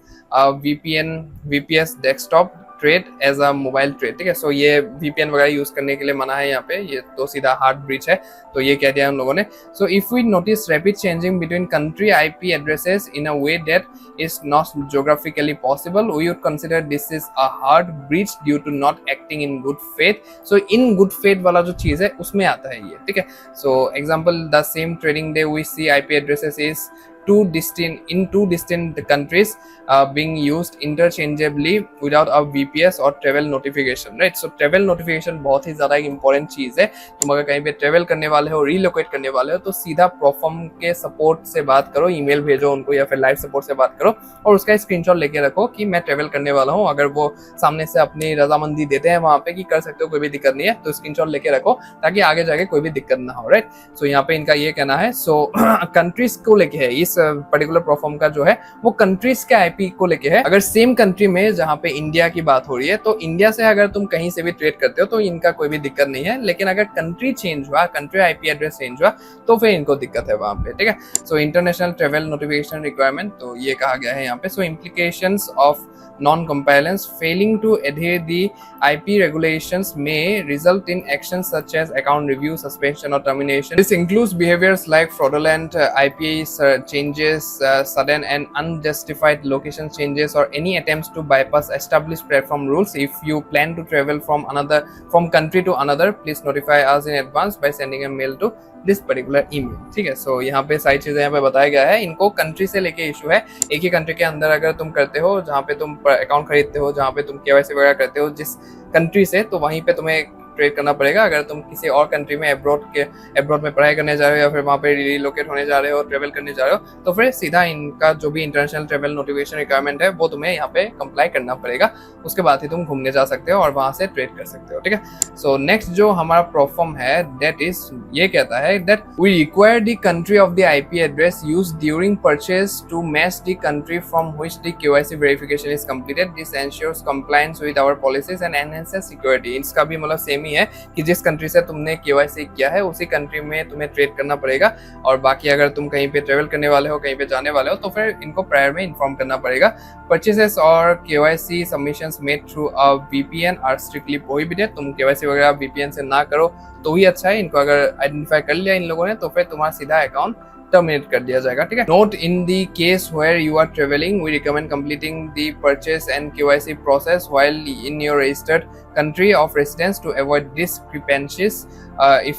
VPN, VPS desktop trade as a mobile trade. ठीक है, सो ये वीपीएन वगैरह यूज करने के लिए मना है यहाँ पे, ये तो सीधा हार्ड ब्रीच है, तो ये कह दिया उन लोगों ने। So if we notice rapid changing between country IP addresses in a way that is not geographically possible we would consider this is a hard breach due to not acting in good faith. So in good faith वाला जो चीज है उसमें आता है ये। ठीक है, so example, the same trading day we see IP addresses is two distinct countries being used interchangeably without a VPS or travel notification, right? So travel notification बहुत ही ज़्यादा एक important चीज़ है। तुम अगर कहीं पे ट्रेवल करने वाले हो, रिलोकेट करने वाले हो, तो सीधा प्रोफॉर्म के सपोर्ट से बात करो, ईमेल भेजो उनको या फिर लाइव सपोर्ट से बात करो और उसका स्क्रीनशॉट लेके रखो कि मैं ट्रेवल करने वाला हूँ। अगर वो सामने से अपनी रजामंदी देते हैं वहाँ पे कि कर सकते हो, कोई भी दिक्कत नहीं है, तो स्क्रीनशॉट लेके रखो ताकि आगे जाके कोई भी दिक्कत ना हो, राइट? सो यहाँ पे इनका ये कहना है। सो कंट्रीज को लेके है, इस पर्टिकुलर प्रोफॉर्म का जो है वो कंट्रीज के आईपी को लेके है। अगर सेम कंट्री में जहाँ पे इंडिया की बात हो रही है, तो इंडिया से अगर तुम कहीं से भी ट्रेड करते हो तो इनका कोई भी दिक्कत नहीं है, लेकिन अगर कंट्री चेंज हुआ, कंट्री आईपी एड्रेस चेंज हुआ, तो फिर इनको दिक्कत है वहां पे। ठीक है, so international travel notification requirement, तो ये कहा गया है यहाँ पे। So implications of non-compliance, failing to adhere the IP regulations may result in actions such as account review, suspension or termination. This includes behaviors like fraudulent IP changes, sudden and unjustified location changes, or any attempts to bypass established platform rules. If you plan to travel from country to another, please notify us in advance by sending a mail to this particular email. ठीक है, सो यहाँ पे सारी चीजें यहाँ पे बताया गया है। इनको कंट्री से लेके इशू है, एक ही कंट्री के अंदर अगर तुम करते हो, जहाँ पे तुम अकाउंट खरीदते हो, जहाँ पे तुम केवाईसी वगैरह करते हो जिस कंट्री से, तो वहीं पे तुम्हें ट्रेड करना पड़ेगा। अगर तुम किसी और कंट्री में अब्रॉड में पढ़ाई करने जा रहे हो या फिर वहाँ पे रिलोकेट होने जा रहे हो, ट्रेवल करने जा रहे हो, तो फिर सीधा इनका जो भी इंटरनेशनल ट्रेवल नोटिफिकेशन रिक्वायरमेंट है वो तुम्हें यहाँ पे कंप्लाई करना पड़ेगा। उसके बाद ही तुम घूमने जा सकते हो और वहाँ से ट्रेड कर सकते हो। ठीक है, सो नेक्स्ट जो हमारा प्रोफॉर्म है दैट इज, ये कहता है that we require the country of the IP address use during purchase to match the country from which the KYC verification is completed. This ensures compliance with our policies and enhances security. इसका भी मतलब सेम ही है कि जिस कंट्री से तुमने केवाईसी किया है उसी कंट्री में तुम्हें ट्रेड करना पड़ेगा, और बाकी अगर तुम कहीं पे ट्रेवल करने वाले हो, कहीं पे जाने वाले हो, तो फिर इनको प्रायर में इन्फॉर्म करना पड़ेगा। परचेसेस और KYC submissions made through a VPN are strictly prohibited. तुम केवाईसी वगैरह वीपीएन से ना करो तो ही अच्छा है। इनको अगर आइडेंटिफाई कर लिया इन लोगों ने तो फिर तुम्हारा सीधा अकाउंट टर्मिनेट कर दिया जाएगा। ठीक है, note in the case where you are travelling we recommend completing the purchase and KYC process while in your registered country of residence to avoid discrepancies. If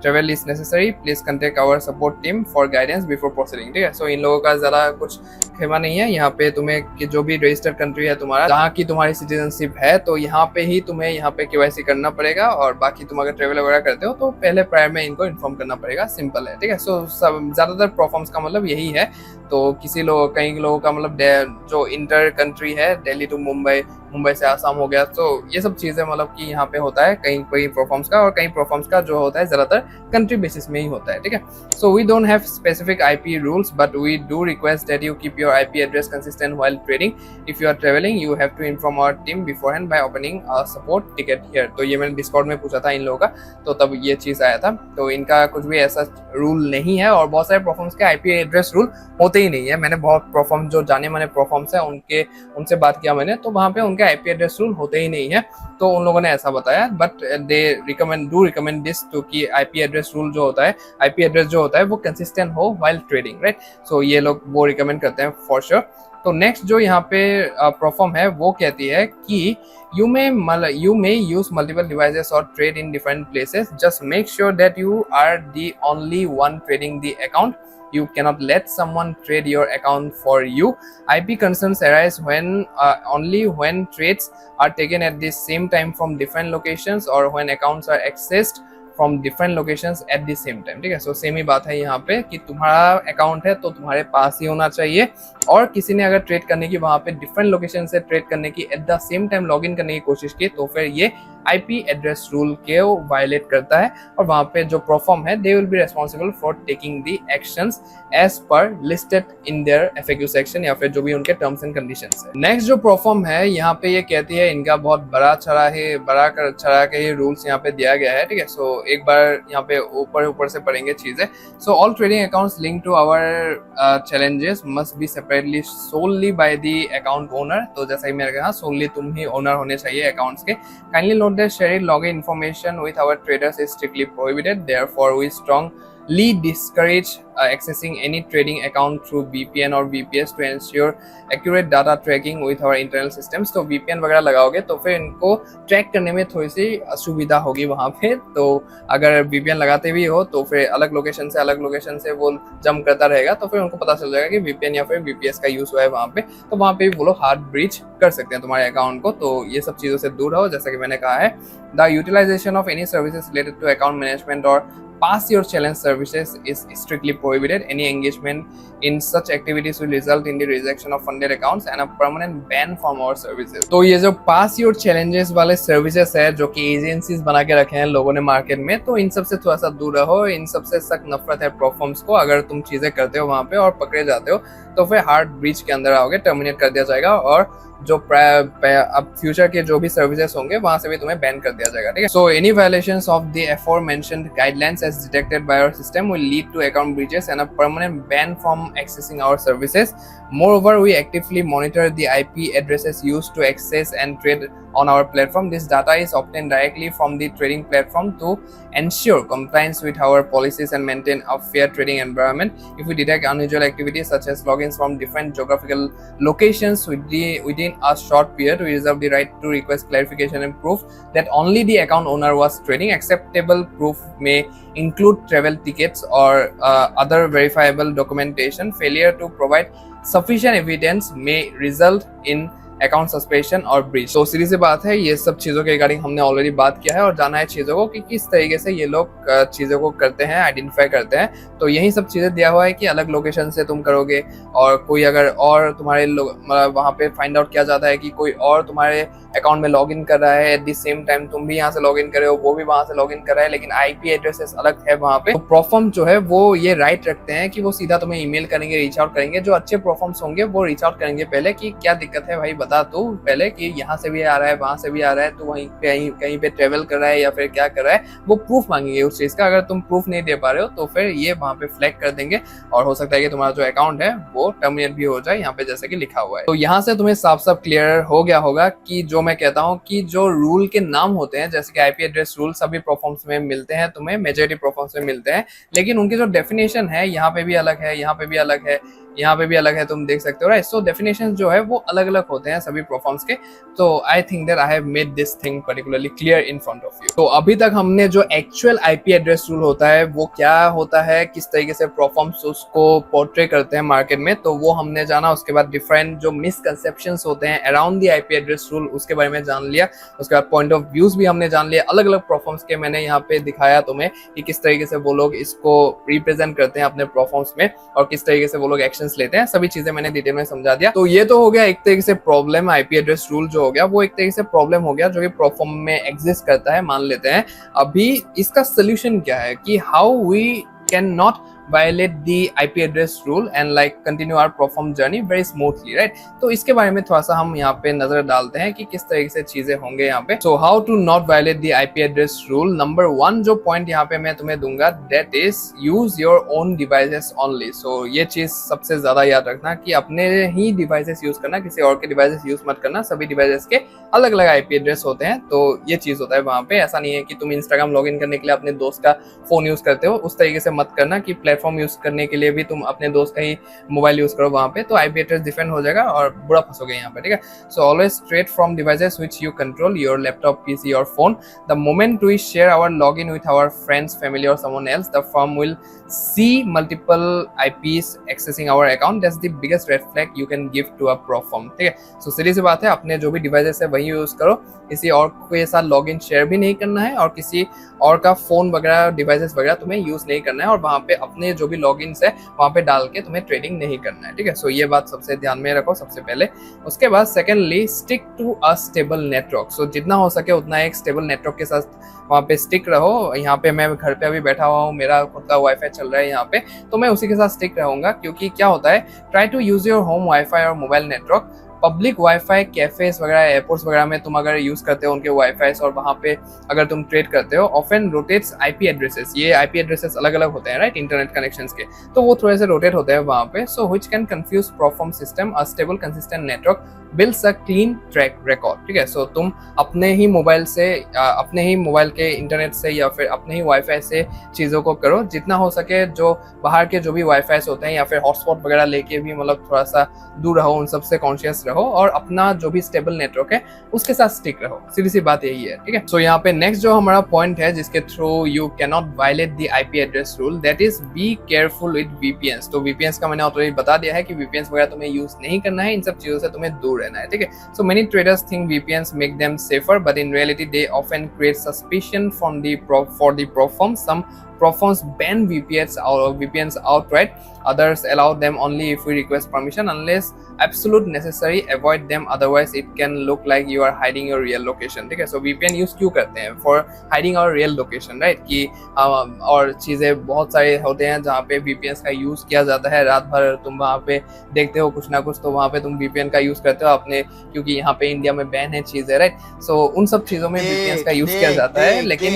travel is necessary, please contact our support team for guidance before proceeding. ठीक है, सो इन लोगों का ज़रा कुछ खेमा नहीं है। यहाँ पे तुम्हें कि जो भी रजिस्टर्ड कंट्री है तुम्हारा, जहाँ की तुम्हारी सिटीजनशिप है, तो यहाँ पे ही तुम्हें यहाँ पे केवाईसी करना पड़ेगा, और बाकी तुम अगर ट्रेवल वगैरह करते हो तो पहले प्रायर में इनको इन्फॉर्म करना पड़ेगा। सिंपल है। ठीक है, सो सब ज़्यादातर प्रोफॉर्म्स का मतलब यही है। तो कई लोगों का मतलब जो इंटर कंट्री है, दिल्ली टू मुंबई, मुंबई से आसाम हो गया। तो ये सब चीज़ें मतलब कि यहाँ पे होता है कहीं कहीं प्रोफॉर्म्स का, और कहीं प्रोफॉर्म्स का जो होता है ज़्यादातर कंट्री बेसिस में ही होता है, ठीक है। So we don't have specific IP rules but we do request that you keep your IP address consistent while trading. If you are travelling you have to inform our team beforehand by opening a support ticket here. तो ये मैंने डिस्कॉर्ड में पूछा था इन लोगों का, तो तब ये चीज़ आया था। तो इनका कुछ भी ऐसा रूल नहीं है, और बहुत सारे प्रोफॉर्म्स के IP एड्रेस रूल होते ही नहीं है। मैंने बहुत प्रोफॉर्म जो जाने माने प्रोफॉर्म्स है उनसे बात किया मैंने, तो वहाँ पे उनके IP एड्रेस रूल होते ही नहीं है। तो उन लोगों ने ऐसा बताया, but they recommend this to कि IP एड्रेस रूल जो होता है, IP एड्रेस जो होता है वो कंसिस्टेंट हो व्हाइल ट्रेडिंग, राइट। सो ये लोग वो रिकमेंड करते हैं फॉर श्योर। तो नेक्स्ट जो यहाँ पे प्रोफॉर्म है वो कहती है कि you may use multiple devices or trade in different places. Just make sure that you are the only one trading the account. You cannot let someone trade your account for you. IP concerns arise when only when trades are taken at the same time from different locations or when accounts are accessed from different locations eight the same time, ठीक है। सो सेम ही बात है यहाँ पे कि तुम्हारा अकाउंट है तो तुम्हारे पास ही होना चाहिए, और किसी ने अगर ट्रेड करने की वहाँ पे डिफरेंट लोकेशन से ट्रेड करने की at the same time log in करने की कोशिश की तो फिर ये IP एड्रेस रूल के वायलेट करता है, और वहाँ पे जो प्रोफॉर्म है they will be responsible for taking the actions as per listed in their FAQ section, या फिर जो भी उनके टर्म्स एंड कंडीशंस है। नेक्स्ट जो प्रोफॉर्म है यहाँ पे ये कहती है, इनका बहुत बड़ा चढ़ा के ये रूल्स यहाँ पे दिया गया है, ठीक है। सो एक बार यहाँ पे ऊपर से पढ़ेंगे चीजें। So all trading accounts link to our challenges must be separately solely by the account owner. तो जैसा ही मैंने कहा, सोलली तुम ही ओनर होने चाहिए अकाउंट्स के। Kindly note that sharing login information with our traders is strictly prohibited. Therefore, we strongly discourage accessing any trading account through VPN or VPS to ensure accurate data tracking with our internal systems. तो VPN वगैरह लगाओगे तो फिर इनको ट्रैक करने में थोड़ी सी असुविधा होगी वहाँ पे। तो अगर VPN लगाते भी हो तो फिर अलग लोकेशन से वो जंप करता रहेगा, तो फिर उनको पता चल जाएगा कि VPN या फिर VPS का यूज हुआ है वहाँ पे, तो वहाँ पे भी वो लोग हार्ड ब्रीच कर सकते हैं तुम्हारे अकाउंट को। तो ये सब चीज़ों से दूर रहो, जैसा कि मैंने कहा है। The utilization of any services related to account management और pass your challenge services is strictly prohibited. Any engagement in such activities will result in the rejection of funded accounts and a permanent ban from our services. तो ये जो pass your challenges वाले सर्विसेज है जो कि एजेंसीज बना के रखे हैं लोगों ने मार्केट में, तो इन सब से थोड़ा सा दूर रहो। इन सब से सख्त नफरत है प्रोफॉर्म्स को। अगर तुम चीजें करते हो वहां पे और पकड़े जाते हो तो फिर हार्ड ब्रीच के अंदर आओगे, टर्मिनेट कर दिया जाएगा, और जो अब फ्यूचर के जो भी सर्विसेज होंगे वहां से भी तुम्हें बैन कर दिया जाएगा, ठीक है। So any violations of the aforementioned guidelines as detected by our system will lead to account breaches and a permanent ban from accessing our services. Moreover, we actively monitor the IP addresses used to access and trade on our platform. This data is obtained directly from the trading platform to ensure compliance with our policies and maintain a fair trading environment. If we detect unusual activities such as logins from different geographical locations within a short period, we reserve the right to request clarification and proof that only the account owner was trading. Acceptable proof may include travel tickets or other verifiable documentation. Failure to provide sufficient evidence may result in account suspension और ब्रीच। तो सीधी सी बात है, ये सब चीज़ों के रिगार्डिंग हमने ऑलरेडी बात किया है, और जाना है चीज़ों को कि किस तरीके से ये लोग चीज़ों को करते हैं, आइडेंटिफाई करते हैं। तो यही सब चीज़ें दिया हुआ है कि अलग लोकेशन से तुम करोगे, और कोई अगर और तुम्हारे वहाँ पे फाइंड आउट किया जाता है कि कोई और तुम्हारे अकाउंट में लॉगिन कर रहा है, एट द सेम टाइम तुम भी यहाँ से लॉगिन कर रहे हो, वो भी वहाँ से लॉगिन कर रहा है, लेकिन IP एड्रेसेस अलग है वहाँ पे। तो प्रोफॉर्म जो है वो ये राइट रखते हैं कि वो सीधा तुम्हें ईमेल करेंगे, रीच आउट करेंगे। जो अच्छे प्रोफॉर्म्स होंगे वो रीच आउट करेंगे पहले कि क्या दिक्कत है भाई, बता तो पहले कि यहाँ से भी आ रहा है, वहां से भी आ रहा है, तो वहीं कहीं पे ट्रेवल कर रहा है या फिर क्या कर रहा है, वो प्रूफ मांगेंगे उस चीज का। अगर तुम प्रूफ नहीं दे पा रहे हो तो फिर ये वहां पे फ्लैग कर देंगे, और हो सकता है कि तुम्हारा जो अकाउंट है वो टर्मिनेट भी हो जाए यहाँ पे, जैसे कि लिखा हुआ है। तो यहाँ से तुम्हें साफ साफ क्लियर हो गया होगा कि जो मैं कहता हूँ कि जो रूल के नाम होते हैं, जैसे कि IP एड्रेस रूल सभी प्रोफॉर्म्स में मिलते हैं, तुम्हें मेजॉरिटी प्रोफॉर्म्स में मिलते हैं, लेकिन उनकी जो डेफिनेशन है यहाँ पे भी अलग है, यहाँ पे भी अलग है, यहाँ पे भी अलग है, तुम देख सकते हो, राइट। सो डेफिनेशन जो है वो अलग अलग होते हैं सभी प्रोफॉर्म्स के। तो I think that I have made this thing particularly clear in front of you. तो अभी तक हमने जो एक्चुअल IP एड्रेस रूल होता है वो क्या होता है, किस तरीके से प्रोफॉर्म्स उसको पोर्ट्रे करते हैं मार्केट में, तो वो हमने जाना। उसके बाद डिफरेंट जो मिसकंसेप्शंस होते हैं around the IP address rule, उसके बारे में जान लिया। उसके बाद पॉइंट ऑफ व्यूज भी हमने जान लिया अलग अलग प्रोफॉर्म्स के। मैंने यहाँ पे दिखाया तुम्हें कि किस तरीके से वो लोग इसको रिप्रेजेंट करते हैं अपने प्रोफॉर्म्स में, और किस तरीके से वो लोग एक्शन प्रिकॉशंस लेते हैं, सभी चीजें मैंने डिटेल में समझा दिया। तो ये तो हो गया एक तरीके से प्रॉब्लम, आईपी एड्रेस रूल जो हो गया वो एक तरीके से प्रॉब्लम हो गया जो कि प्रोफॉर्म में एग्जिस्ट करता है, मान लेते हैं। अभी इसका सोल्यूशन क्या है कि how we can not violate the IP address rule and like continue our perform journey very smoothly, right? तो इसके बारे में थोड़ा सा हम यहाँ पे नजर डालते हैं कि किस तरीके से चीजें होंगे यहाँ पे। So how to not violate the IP address rule? Number 1 जो पॉइंट यहाँ पे मैं तुम्हें दूंगा, that is use your own devices only. So ये चीज सबसे ज्यादा याद रखना कि अपने ही डिवाइसेस यूज करना, किसी और के डिवाइसेस यूज मत करना। सभी डिवाइसेस के अलग अलग आईपी एड्रेस होते हैं, तो ये चीज होता है वहां पे। ऐसा नहीं है कि तुम इंस्टाग्राम लॉग इन करने के लिए अपने दोस्त का फोन यूज करते हो, उस तरीके से मत करना कि प्लेटफॉर्म यूज करने के लिए भी तुम अपने दोस्त का ही मोबाइल यूज करो वहां पे, तो आईपी एड्रेस डिफरेंट हो जाएगा और बुरा फंसोगे यहाँ पे, ठीक है। So always straight from devices which you control, your laptop, PC और phone. The moment we share our log in with our friends, family और someone else, the firm will see multiple IPs accessing our account. That's the biggest red flag you can give to a prop firm, ठीक है। सो सीधी सी बात है, अपने जो भी डिवाइसेस है वही यूज करो, किसी और के साथ लॉगिन शेयर भी नहीं करना है और किसी और का फोन वगैरह डिवाइसेस वगैरह तुम्हें यूज नहीं करना है और वहां पे अपने जो भी लॉगिन्स है वहां पे डाल के तुम्हें ट्रेडिंग नहीं करना है, ठीक है। सो ये बात सबसे ध्यान में रखो सबसे पहले। उसके बाद secondly, stick to a stable network. So जितना हो सके उतना एक स्टेबल नेटवर्क के साथ वहाँ पे स्टिक रहो। यहाँ पे मैं घर पे अभी बैठा हुआ हूँ, मेरा खुद का वाईफाई चल रहा है यहाँ पे, तो मैं उसी के साथ स्टिक रहूंगा। क्योंकि क्या होता है, try to use your home WiFi और mobile network. Public WiFi cafes वगैरह, एयरपोर्ट्स वगैरह में तुम अगर यूज करते हो उनके वाईफाई और वहां पे अगर तुम ट्रेड करते हो, ऑफन रोटेट्स आईपी एड्रेसेस। ये आईपी एड्रेसेस अलग अलग होते हैं, राइट, इंटरनेट कनेक्शंस के, तो वो थोड़े से रोटेट होते हैं वहां पे। So which can confuse perform system. A stable consistent network builds a clean track record, ठीक है। सो तुम अपने ही मोबाइल से, अपने ही मोबाइल के इंटरनेट से या फिर अपने ही वाईफाई से चीज़ों को करो जितना हो सके। जो बाहर के जो भी वाईफाई होते हैं या फिर हॉटस्पॉट वगैरह लेके भी मतलब थोड़ा सा दूर रहो, उन सबसे कॉन्शियस रहो और अपना जो भी स्टेबल नेटवर्क है उसके साथ स्टिक रहो। सीधी सी बात यही है, ठीक है। सो यहाँ पे नेक्स्ट जो हमारा पॉइंट है जिसके through you can not violate the IP address rule, that is be careful with VPNs. तो वीपीएन्स का मैंने ऑलरेडी बता दिया है कि वीपीएन्स वगैरह तुम्हें यूज नहीं करना है, इन सब चीजों से तुम्हें दूर रहना है, ठीक है। So many traders think VPNs make them safer, but in reality they often create suspicion from the for the prop firm. Some Proforms ban VPNs outright. Others allow them only if we request permission. Unless absolute necessary, avoid them. Otherwise, it can look like you are hiding your real location. ठीक है, so VPN use क्यों करते हैं? For hiding our real location, right? कि और चीज़ें बहुत सारे होते हैं जहाँ पे VPNs का यूज़ किया जाता है। रात भर तुम वहाँ पे देखते हो कुछ ना कुछ, तो वहाँ पे तुम VPN का यूज़ करते हो अपने, क्योंकि यहाँ पे इंडिया में बैन है चीज़ें, राइट। सो उन सब चीज़ों में VPNs का यूज़ किया जाता है, लेकिन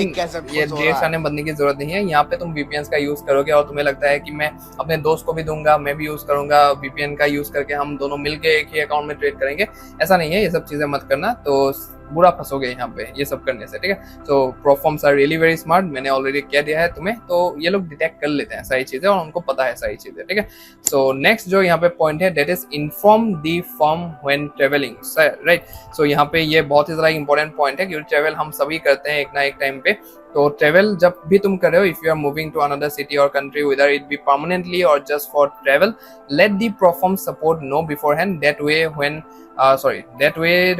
ये ढेर सारे बनने की जरूरत नहीं है। यहाँ पे तुम VPNs का यूज करोगे और तुम्हें लगता है कि मैं अपने दोस्त को भी दूंगा, मैं भी यूज करूंगा, VPN का यूज करके हम दोनों मिलके एक ही अकाउंट में ट्रेड करेंगे, ऐसा नहीं है। ये सब चीजें मत करना, तो बुरा फंसोगे यहाँ पे ये सब करने से, ठीक है। सो प्रोफॉर्म्स आर रियली वेरी स्मार्ट, मैंने ऑलरेडी कह दिया है तुम्हें, तो ये लोग डिटेक्ट कर लेते हैं सारी चीजें और उनको पता है सारी चीजें, ठीक है। सो नेक्स्ट जो यहाँ पे पॉइंट है, that is inform the firm when travelling, right. So यहाँ पे ये बहुत ही ज्यादा इंपॉर्टेंट पॉइंट है क्योंकि ट्रेवल हम सभी करते हैं एक ना एक टाइम पे। तो ट्रेवल जब भी तुम कर रहे हो, if you are moving to another city और country, whether it be permanently और just for travel, let the prop firm support know beforehand. That way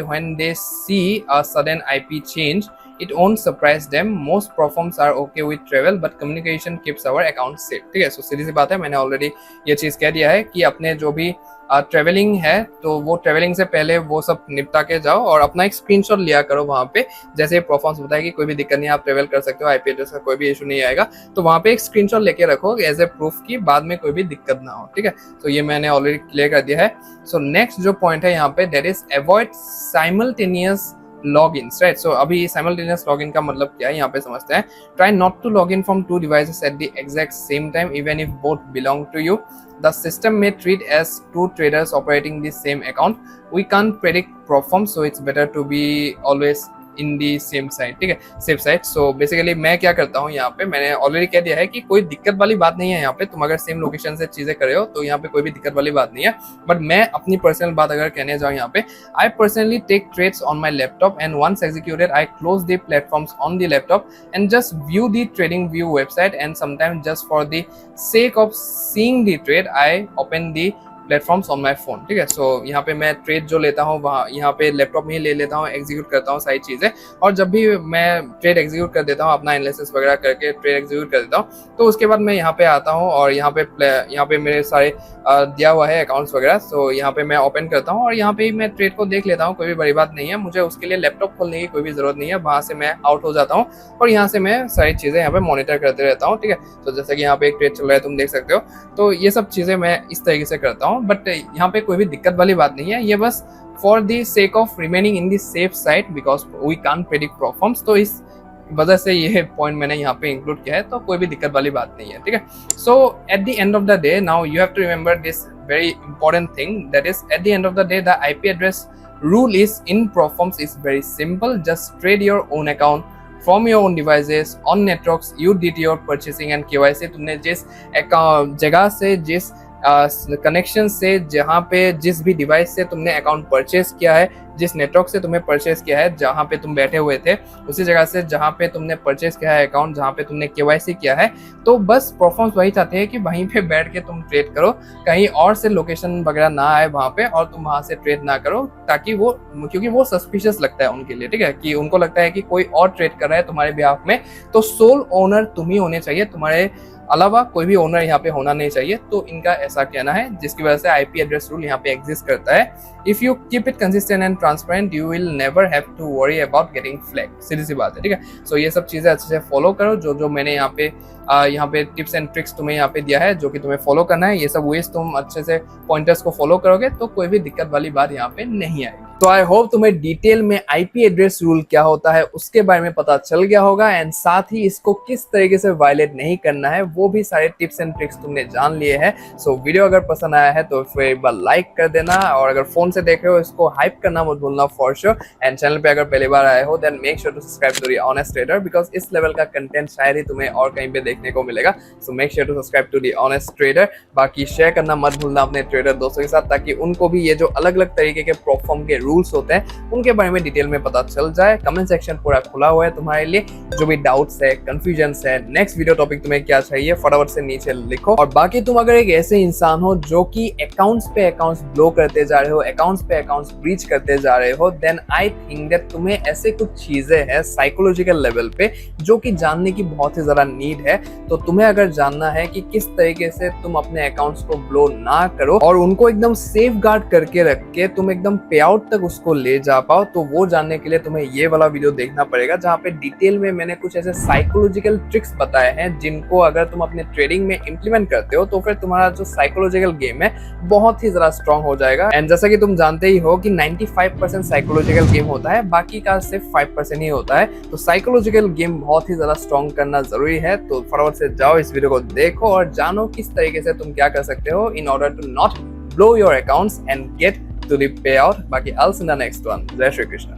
when they see a sudden IP change, it won't surprise them. Most platforms are okay with travel, but communication keeps our account safe, ठीक है। सो सीधी सी बात है, मैंने ऑलरेडी ये चीज कह दिया है कि अपने जो भी ट्रेवलिंग है तो वो ट्रेवलिंग से पहले वो सब निपटा के जाओ और अपना एक स्क्रीनशॉट लिया करो वहाँ पे। जैसे प्रोफॉर्म्स बताया कि कोई भी दिक्कत नहीं, आप ट्रेवल कर सकते हो, आईपी एड्रेस का कोई भी इशू नहीं आएगा, तो वहाँ पे एक स्क्रीनशॉट लेके रखो एज ए प्रूफ की बाद में कोई भी दिक्कत ना हो, ठीक है। तो ये मैंने ऑलरेडी क्लियर कर दिया है। सो नेक्स्ट जो पॉइंट है यहाँ पे, that is avoid simultaneous logins, right? So अभी simultaneous login का मतलब क्या है यहाँ पे समझते हैं। Try not to log in from two devices at the exact same time, even if both belong to you. The system may treat as two traders operating the same account. We can't predict performance, so it's better to be always in the same side, ठीक है, सेफ साइड। सो बेसिकली मैं क्या करता हूँ यहाँ पे, मैंने ऑलरेडी कह दिया है कि कोई दिक्कत वाली बात नहीं है यहाँ पे। तुम अगर सेम लोकेशन से चीजें कर रहे हो तो यहाँ पे कोई भी दिक्कत वाली बात नहीं है। बट मैं अपनी पर्सनल बात अगर कहने जाऊँ यहाँ पे, I personally take trades on my laptop and once executed I close the platforms on the laptop and just view the trading view website, and sometimes just for the sake of seeing the trade I open the platforms on my phone, ठीक है। सो यहाँ पे मैं ट्रेड जो लेता हूँ वहाँ यहाँ पे लैपटॉप में ही ले लेता हूँ, एग्जीक्यूट करता हूँ सारी चीज़ें, और जब भी मैं ट्रेड एग्जीक्यूट कर देता हूँ, अपना एनालिसिस वगैरह करके ट्रेड एग्जीक्यूट कर देता हूँ, तो उसके बाद मैं यहाँ पे आता हूँ और यहाँ पे मेरे सारे दिया हुआ है अकाउंट्स वगैरह। सो यहाँ पे मैं ओपन करता हूँ और यहाँ पे ही मैं ट्रेड को देख लेता हूँ, कोई भी बड़ी बात नहीं है, मुझे उसके लिए लैपटॉप खोलने की कोई भी जरूरत नहीं है, वहाँ से मैं आउट हो जाता हूँ और यहाँ से मैं सारी चीज़ें यहाँ पे मॉनिटर करते रहता हूँ, ठीक है। तो जैसे कि यहाँ पे एक ट्रेड चल रहा है, तुम देख सकते हो, तो ये सब चीज़ें मैं इस तरीके से करता हूँ। बट यहाँ पे कोई भी दिक्कत वाली बात नहीं है, ये बस for the sake of remaining in the safe side because we can't predict prop firms, तो इस वजह से ये पॉइंट मैंने यहाँ पे इंक्लूड किया है, तो कोई भी दिक्कत वाली बात नहीं है, ठीक है। So at the end of the day now you have to remember this very important thing, that is at the end of the day the IP address rule is in Proforms is very simple. Just trade your own account from your own devices on networks. You did your purchasing and KYC. तुमने जिस जगह से, जिस कनेक्शन से, जहाँ पे जिस भी डिवाइस से तुमने अकाउंट परचेस किया है, जिस नेटवर्क से तुमने परचेस किया है, जहाँ पे तुम बैठे हुए थे उसी जगह से जहाँ पे तुमने परचेस किया है अकाउंट, जहाँ पे तुमने KYC किया है, तो बस परफॉर्म्स वही चाहते हैं कि वहीं पे बैठ के तुम ट्रेड करो, कहीं और से लोकेशन वगैरह ना आए वहाँ पे और तुम वहाँ से ट्रेड ना करो, ताकि वो, क्योंकि वो सस्पिशियस लगता है उनके लिए, ठीक है, कि उनको लगता है कि कोई और ट्रेड कर रहा है तुम्हारे बिहाफ में, तो सोल ओनर तुम ही होने चाहिए, तुम्हारे अलावा कोई भी ओनर यहाँ पे होना नहीं चाहिए। तो इनका ऐसा कहना है, जिसकी वजह से आईपी एड्रेस रूल यहाँ पे एग्जिस्ट करता है। If you keep it consistent and transparent you will never have to worry about getting flag, सीधी सी बात है, ठीक है। सो ये सब चीजें अच्छे से फॉलो करो, जो मैंने यहाँ पे टिप्स एंड ट्रिक्स तुम्हें यहाँ पे दिया है, जो कि तुम्हें फॉलो करना है, ये सब वेज तुम अच्छे से पॉइंटर्स को फॉलो करोगे तो कोई भी दिक्कत वाली बात यहाँ पे नहीं आएगी। तो आई होप तुम्हें डिटेल में आईपी एड्रेस रूल क्या होता है उसके बारे में पता चल गया होगा, एंड साथ ही इसको किस तरीके से वायलेट नहीं करना है वो भी सारे टिप्स एंड ट्रिक्स तुमने जान लिए हैं। सो वीडियो अगर पसंद आया है तो फिर एक बार लाइक कर देना, और अगर फोन से देख रहे हो इसको हाइप करना मत भूलना फॉर श्योर। एंड चैनल पे अगर पहली बार आए हो then make sure to subscribe to the honest trader, because इस लेवल का कंटेंट शायद ही तुम्हें और कहीं पे देखने को मिलेगा। So make sure to subscribe to the honest trader. बाकी शेयर करना मत भूलना अपने ट्रेडर दोस्तों के साथ, ताकि उनको भी ये जो अलग अलग तरीके के प्रोफॉर्म के रूल्स होते हैं उनके बारे में डिटेल में पता चल जाए। कमेंट सेक्शन पूरा खुला हुआ है तुम्हारे लिए, जो भी डाउट्स है, कंफ्यूजन्स है, नेक्स्ट वीडियो टॉपिक तुम्हें क्या चाहिए फटाफट से नीचे लिखो। और बाकी तुम अगर एक ऐसे इंसान हो जो कि अकाउंट्स पे अकाउंट्स ब्लो करते जा रहे हो, अकाउंट्स पे अकाउंट्स ब्रीच करते जा रहे हो, देन आई थिंक दैट तुम्हें ऐसे कुछ चीजें हैं साइकोलॉजिकल लेवल पे जो कि जानने की बहुत ही ज्यादा नीड है। तो तुम्हें अगर जानना है कि किस तरीके से तुम अपने अकाउंट्स को ब्लो ना करो और उनको एकदम सेफ गार्ड करके रख के तुम एकदम पे आउट तक उसको ले जा पाओ, तो वो जानने के लिए तुम्हें ये वाला वीडियो देखना पड़ेगा, जहाँ पे डिटेल में मैंने कुछ ऐसे साइकोलॉजिकल ट्रिक्स बताए हैं जिनको अगर तुम अपने ट्रेडिंग में इंप्लीमेंट करते हो तो फिर तुम्हारा जो साइकोलॉजिकल गेम है बहुत ही ज्यादा स्ट्रॉन्ग हो जाएगा। एंड जैसा कि तुम जानते ही हो कि 95% साइकोलॉजिकल गेम होता है, बाकी का सिर्फ 5% ही होता है। तो साइकोलॉजिकल गेम बहुत ही ज्यादा स्ट्रॉन्ग करना जरूरी है। तो फटाफट से जाओ इस वीडियो को देखो और जानो किस तरीके से तुम क्या कर सकते हो in order to not blow your accounts and get to the payout. Baki, I'll see you in the next one. Jai Shri Krishna.